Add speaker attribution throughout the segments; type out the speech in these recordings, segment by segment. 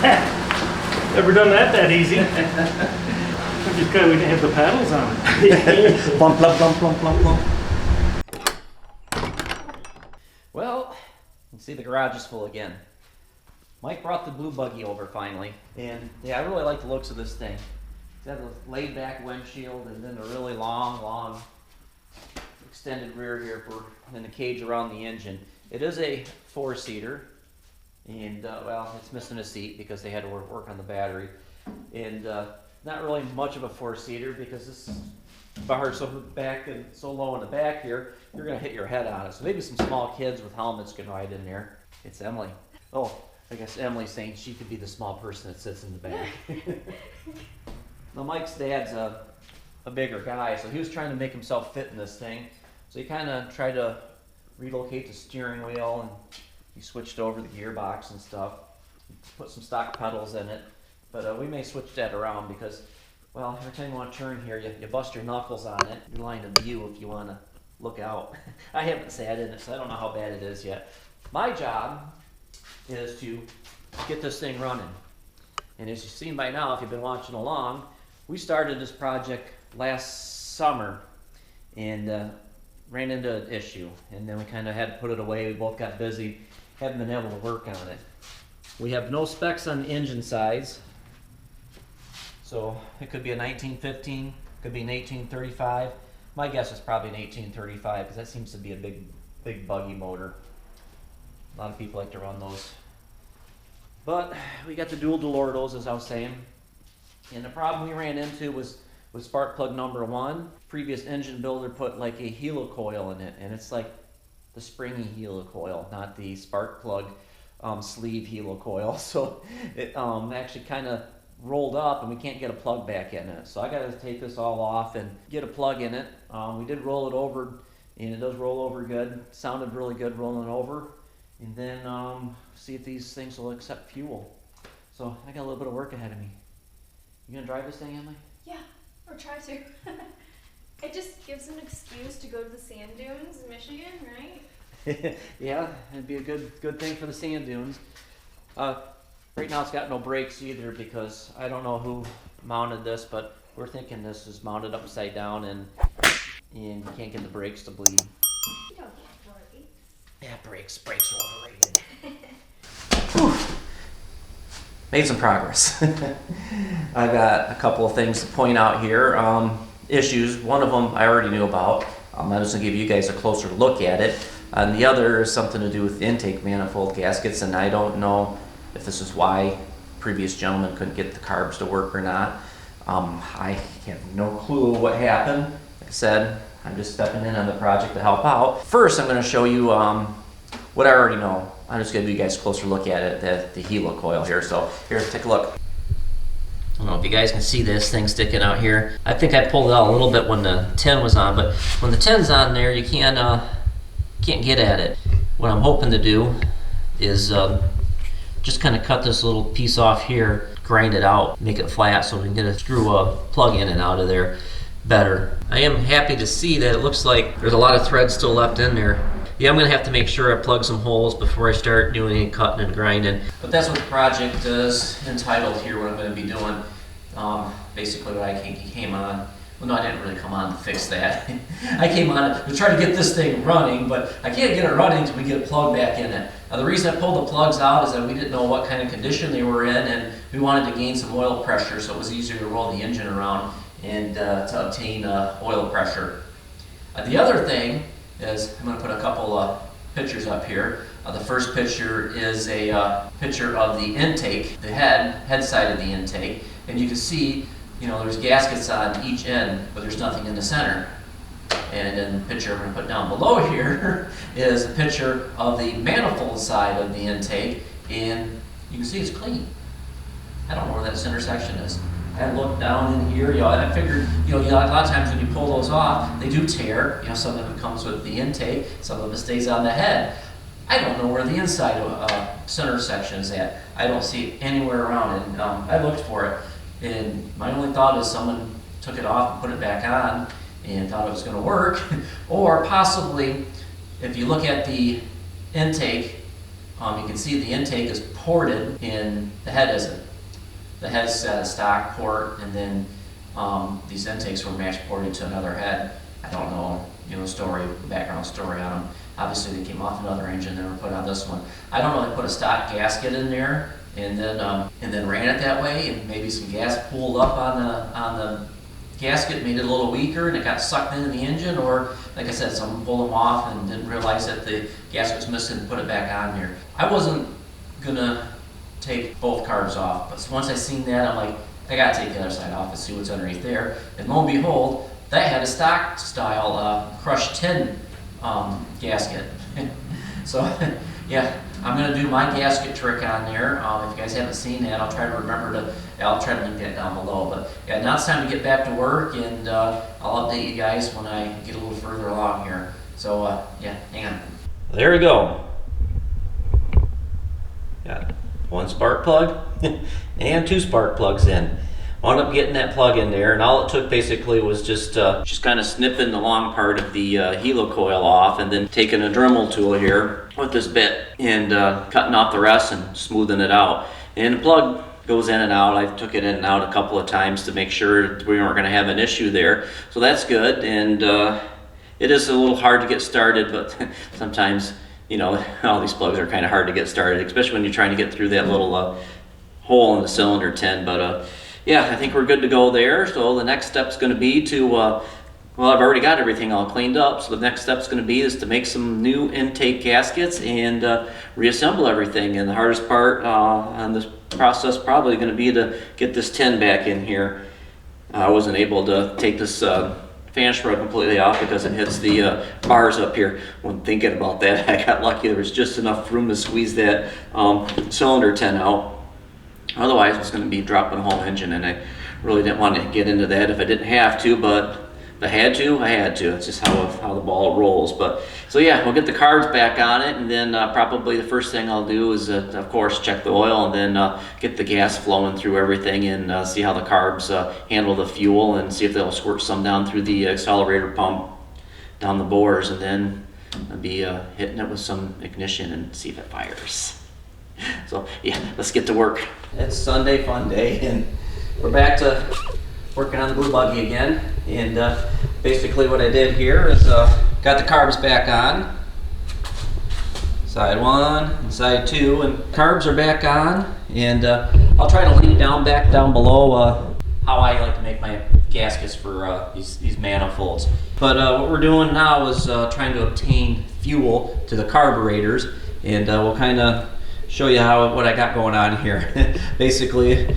Speaker 1: Never done that easy. I'm just glad we didn't have the paddles on it.
Speaker 2: Plump, plump, plump, plump, plump, plump.
Speaker 3: Well, you can see the garage is full again. Mike brought the blue buggy over finally, and yeah, I really like the looks of this thing. It's got a laid back windshield and then a really long extended rear here and the cage around the engine. It is a 4-seater, and well, it's missing a seat because they had to work on the battery, and not really much of a 4-seater because this bar so back and so low in the back here, you're gonna hit your head on it. So maybe some small kids with helmets can ride in there. It's Emily. Oh, I guess Emily's saying she could be the small person that sits in the back. Now Mike's dad's a bigger guy, so he was trying to make himself fit in this thing. So he kind of tried to relocate the steering wheel, and he switched over the gearbox and stuff. He put some stock pedals in it, but we may switch that around because, well, every time you want to turn here, you bust your knuckles on it. Your line of view if you want to look out. I haven't sat in it, so I don't know how bad it is yet. My job is to get this thing running. And as you've seen by now, if you've been watching along, we started this project last summer and ran into an issue. And then we kind of had to put it away. We both got busy, haven't been able to work on it. We have no specs on the engine size. So it could be a 1915, could be an 1835. My guess is probably an 1835 because that seems to be a big buggy motor. A lot of people like to run those. But we got the dual Delordos, as I was saying. And the problem we ran into was with spark plug number 1. Previous engine builder put like a helicoil in it, and it's like the springy helicoil, not the spark plug sleeve helicoil. So it actually kind of rolled up and we can't get a plug back in it. So I got to take this all off and get a plug in it. We did roll it over, and it does roll over good. Sounded really good rolling over. And then see if these things will accept fuel. So I got a little bit of work ahead of me. You gonna drive this thing, Emily?
Speaker 4: Yeah, or try to. It just gives an excuse to go to the sand dunes in Michigan, right?
Speaker 3: Yeah, it'd be a good thing for the sand dunes. Right now it's got no brakes either because I don't know who mounted this, but we're thinking this is mounted upside down and you can't get the brakes to bleed.
Speaker 4: You don't get brakes.
Speaker 3: Yeah, brakes are overrated. Whew. Made some progress. I got a couple of things to point out here. Issues, one of them I already knew about. I'm just gonna give you guys a closer look at it. And the other is something to do with the intake manifold gaskets, and I don't know if this is why previous gentlemen couldn't get the carbs to work or not. I have no clue what happened. Like I said, I'm just stepping in on the project to help out. First, I'm going to show you what I already know. I'm just going to give you guys a closer look at it, the helicoil here. So here, take a look. I don't know if you guys can see this thing sticking out here. I think I pulled it out a little bit when the 10 was on, but when the 10's on there, you can't get at it. What I'm hoping to do is just kind of cut this little piece off here, grind it out, make it flat so we can get a screw plug in and out of there better. I am happy to see that it looks like there's a lot of thread still left in there. Yeah, I'm gonna have to make sure I plug some holes before I start doing any cutting and grinding. But that's what the project is entitled here, what I'm gonna be doing. Basically what I came on. Well, no, I didn't really come on to fix that. I came on to try to get this thing running, but I can't get it running until we get a plug back in it. Now, the reason I pulled the plugs out is that we didn't know what kind of condition they were in, and we wanted to gain some oil pressure so it was easier to roll the engine around and to obtain oil pressure. The other thing is, I'm going to put a couple pictures up here. The first picture is a picture of the intake, the head side of the intake, and you can see, you know, there's gaskets on each end, but there's nothing in the center. And then the picture I'm going to put down below here is a picture of the manifold side of the intake, and you can see it's clean. I don't know where that center section is. I looked down in here, and I figured, a lot of times when you pull those off, they do tear. Some of it comes with the intake, some of it stays on the head. I don't know where the inside center section is at. I don't see it anywhere around, and I looked for it. And my only thought is someone took it off and put it back on and thought it was going to work. Or possibly, if you look at the intake You can see the intake is ported and the head isn't. The head's got a stock port, and then these intakes were match ported to another head. I don't know, background story on them. Obviously they came off another engine, they were put on this one. I don't know, they put a stock gasket in there and then ran it that way, and maybe some gas pooled up on the gasket, made it a little weaker, and it got sucked into the engine, or like I said, someone pulled them off and didn't realize that the gasket was missing and put it back on there. I wasn't gonna take both carbs off, but once I seen that, I'm like, I gotta take the other side off and see what's underneath there. And lo and behold, that had a stock style crushed tin gasket. So yeah, I'm gonna do my gasket trick on there. If you guys haven't seen that, I'll try to link that down below. But yeah, now it's time to get back to work, and I'll update you guys when I get a little further along here. So yeah, hang on. There we go. Got one spark plug and 2 spark plugs in. Wound up getting that plug in there, and all it took basically was just kind of snipping the long part of the helo coil off, and then taking a Dremel tool here with this bit and cutting off the rest and smoothing it out. And the plug goes in and out. I took it in and out a couple of times to make sure we weren't going to have an issue there. So that's good, and it is a little hard to get started, but sometimes, all these plugs are kind of hard to get started, especially when you're trying to get through that little hole in the cylinder tin. But yeah, I think we're good to go there. So the next step's going to be to, well, I've already got everything all cleaned up. So the next step's going to be is to make some new intake gaskets and reassemble everything. And the hardest part on this process probably going to be to get this tin back in here. I wasn't able to take this fan spread completely off because it hits the bars up here. When thinking about that, I got lucky. There was just enough room to squeeze that cylinder tin out. Otherwise, I was going to be dropping a whole engine, and I really didn't want to get into that if I didn't have to, but if I had to. It's just how the ball rolls. But so yeah, we'll get the carbs back on it, and then probably the first thing I'll do is, of course, check the oil, and then get the gas flowing through everything, and see how the carbs handle the fuel, and see if they'll squirt some down through the accelerator pump down the bores, and then I'll be hitting it with some ignition and see if it fires. So yeah, let's get to work. It's Sunday fun day, and we're back to working on the blue buggy again. And basically what I did here is got the carbs back on, side 1 and side 2, and carbs are back on. And I'll try to link back down below how I like to make my gaskets for these manifolds. But what we're doing now is trying to obtain fuel to the carburetors, and we'll kind of show you what I got going on here. Basically,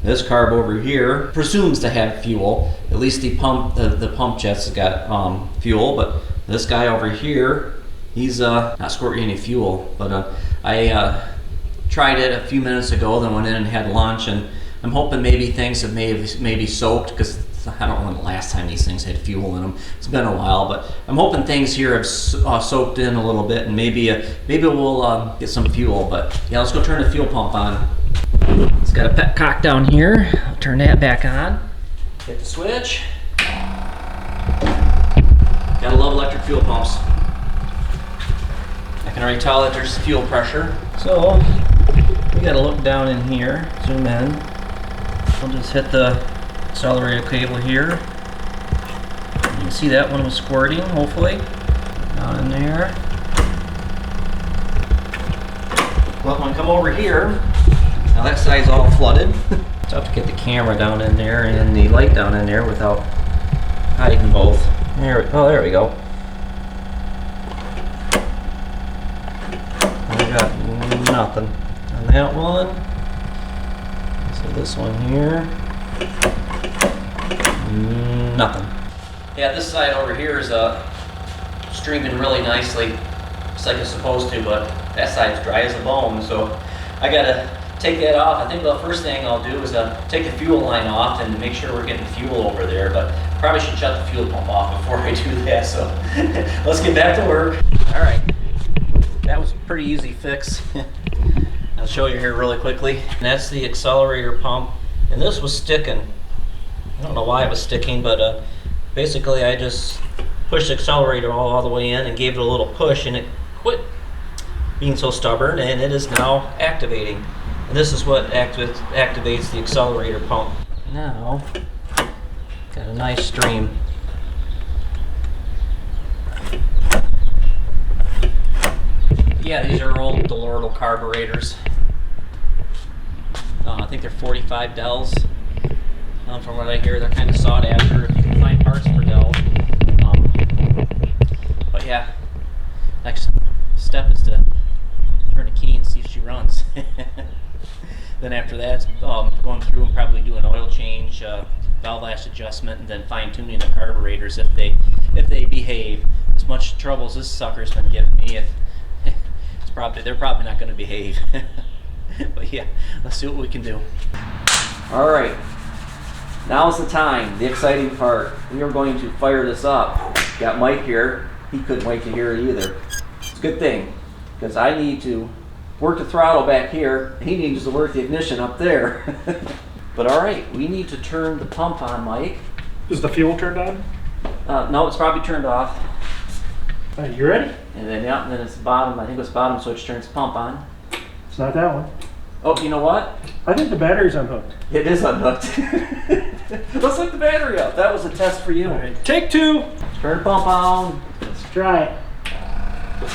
Speaker 3: this carb over here presumes to have fuel. At least the pump jet's got fuel, but this guy over here, he's not squirting any fuel. But I tried it a few minutes ago, then went in and had lunch, and I'm hoping maybe things have maybe soaked, because I don't know when the last time these things had fuel in them. It's been a while, but I'm hoping things here have soaked in a little bit, and maybe we'll get some fuel. But yeah, let's go turn the fuel pump on. It's got a petcock down here. I'll turn that back on. Hit the switch. Gotta love electric fuel pumps. I can already tell that there's fuel pressure. So we gotta look down in here, zoom in. We'll just hit the accelerator cable here. You can see that one was squirting, hopefully. Down in there. Well, when I come over here, now that side's all flooded. It's tough to get the camera down in there and the light down in there without hiding both. There we go. I got nothing on that one. So this one here. Nothing. Yeah, this side over here is streaming really nicely, just like it's supposed to, but that side's dry as a bone, so I gotta take that off. I think the first thing I'll do is take the fuel line off and make sure we're getting fuel over there, but probably should shut the fuel pump off before I do that, so let's get back to work. All right, that was a pretty easy fix. I'll show you here really quickly. And that's the accelerator pump, and this was sticking. I don't know why it was sticking, but basically I just pushed the accelerator all the way in and gave it a little push, and it quit being so stubborn, and it is now activating. And this is what activates the accelerator pump. Now, got a nice stream. Yeah, these are old Delorto carburetors. I think they're 45 Dells. From what I hear, they're kind of sought after if you can find parts for Dell. But yeah, next step is to turn the key and see if she runs. Then after that, going through and probably do an oil change, valve lash adjustment, and then fine tuning the carburetors if they behave. As much trouble as this sucker's been giving me, they're probably not going to behave. But yeah, let's see what we can do. All right, now's the time, the exciting part. We are going to fire this up. Got Mike here. He couldn't wait to hear it either. It's a good thing, because I need to work the throttle back here. He needs to work the ignition up there. But all right, we need to turn the pump on, Mike.
Speaker 1: Is the fuel turned on?
Speaker 3: No, it's probably turned off.
Speaker 1: All right, you ready?
Speaker 3: And then, yeah, and then it's the bottom. I think it's bottom switch turns the pump on.
Speaker 1: It's not that one.
Speaker 3: Oh, you know what?
Speaker 1: I think the battery's unhooked.
Speaker 3: It is unhooked. Let's hook the battery up. That was a test for you.
Speaker 1: All right, take two.
Speaker 3: Turn the pump on.
Speaker 1: Let's try it.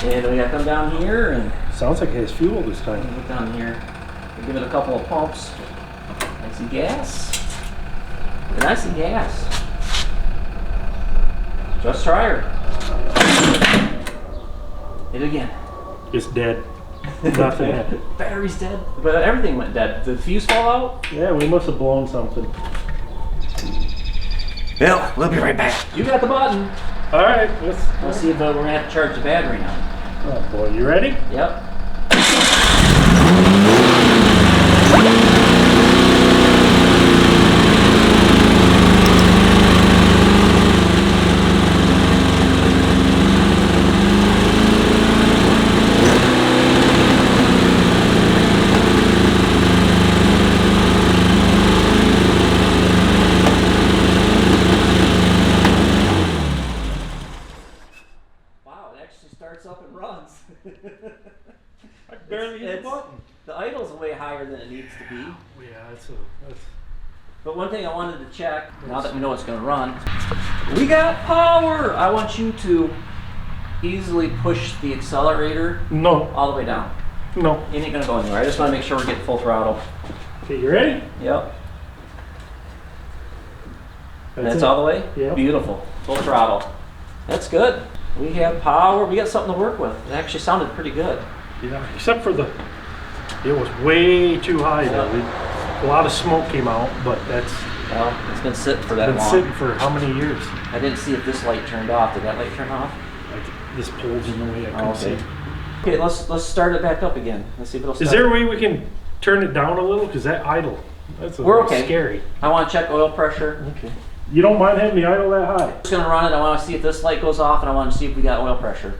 Speaker 3: And we got to come down here and
Speaker 1: Sounds like it has fuel this time.
Speaker 3: look down here. We'll give it a couple of pumps. I see gas. And I see gas. Just try her. Hit it again.
Speaker 1: It's dead. Nothing happened.
Speaker 3: Battery's dead. But everything went dead. Did the fuse fall out?
Speaker 1: Yeah, we must have blown something.
Speaker 3: Bill, we'll be right back. You got the button.
Speaker 1: All right,
Speaker 3: Let's see if we're going to have to charge the battery now.
Speaker 1: Oh boy, you ready?
Speaker 3: Yep. Starts up and runs.
Speaker 1: I barely hit the button.
Speaker 3: The idle's way higher than it needs to be.
Speaker 1: Yeah, that's.
Speaker 3: But one thing I wanted to check, now that we know it's going to run, we got power! I want you to easily push the accelerator
Speaker 1: No.
Speaker 3: all the way down.
Speaker 1: No.
Speaker 3: It ain't going to go anywhere. I just want to make sure we're getting full throttle.
Speaker 1: Okay, you ready?
Speaker 3: Yep. That's all the way?
Speaker 1: Yep.
Speaker 3: Beautiful. Full throttle. That's good. We have power. We got something to work with. It actually sounded pretty good.
Speaker 1: Yeah, except for it was way too high though. A lot of smoke came out, but that's
Speaker 3: Well, it's been sitting for that
Speaker 1: been
Speaker 3: long.
Speaker 1: sitting for how many years?
Speaker 3: I didn't see if this light turned off. Did that light turn off?
Speaker 1: Like this pole's in the way I couldn't
Speaker 3: okay.
Speaker 1: see.
Speaker 3: Okay, let's start it back up again. Let's see if it'll start.
Speaker 1: Is there a way we can turn it down a little? Because that idle, that's a
Speaker 3: We're
Speaker 1: little
Speaker 3: okay.
Speaker 1: scary.
Speaker 3: I want to check oil pressure.
Speaker 1: Okay. You don't mind having the idle that high?
Speaker 3: I'm just gonna run it. I want to see if this light goes off, and I want to see if we got oil pressure.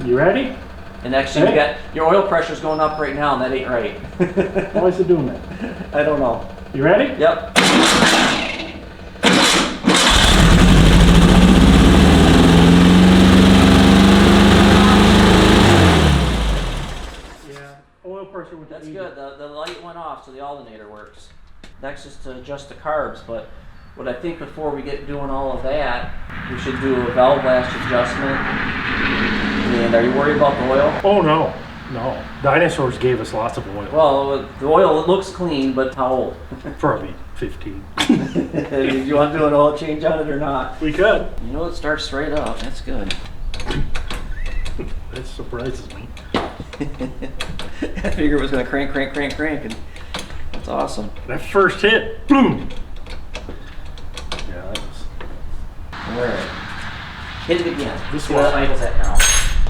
Speaker 1: You ready?
Speaker 3: And actually, we got your oil pressure's going up right now, and that ain't right.
Speaker 1: Why is it doing that?
Speaker 3: I don't know.
Speaker 1: You ready?
Speaker 3: Yep.
Speaker 1: Yeah. Oil pressure with
Speaker 3: That's
Speaker 1: the
Speaker 3: good. The light went off, so the alternator works. Next is to adjust the carbs, but what I think before we get doing all of that, we should do a valve lash adjustment. And are you worried about the oil?
Speaker 1: Oh no, no. Dinosaurs gave us lots of oil.
Speaker 3: Well, the oil, it looks clean, but how old?
Speaker 1: Probably 15.
Speaker 3: Do you want to do an oil change on it or not?
Speaker 1: We could.
Speaker 3: You know, it starts straight up. That's good.
Speaker 1: That surprises me.
Speaker 3: I figured it was going to crank, and that's awesome.
Speaker 1: That first hit, boom. Yeah, that was.
Speaker 3: All right. Hit it again.
Speaker 1: This
Speaker 3: See
Speaker 1: one.
Speaker 3: what the idle's at now.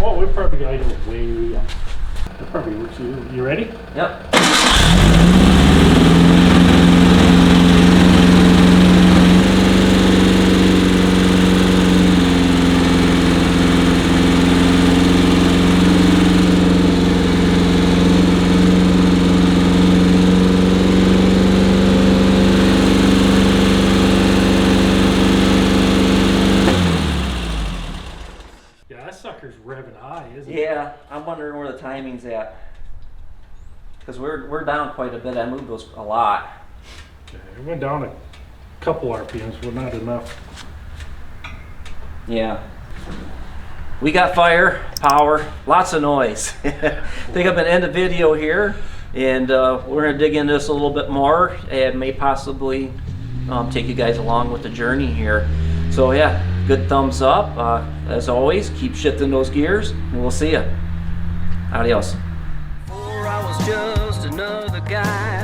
Speaker 1: Oh, we probably got it way up. That probably works. You ready?
Speaker 3: Yep.
Speaker 1: Yeah, that sucker's revving high, isn't it?
Speaker 3: Yeah, I'm wondering where the time at? Because we're down quite a bit. I moved those a lot.
Speaker 1: Okay, it went down a couple RPMs, but not enough.
Speaker 3: Yeah. We got fire, power, lots of noise. I think I'm gonna end the video here, and we're gonna dig into this a little bit more, and may possibly take you guys along with the journey here. So yeah, good thumbs up. As always, keep shifting those gears, and we'll see you. Adios.
Speaker 2: I was just another guy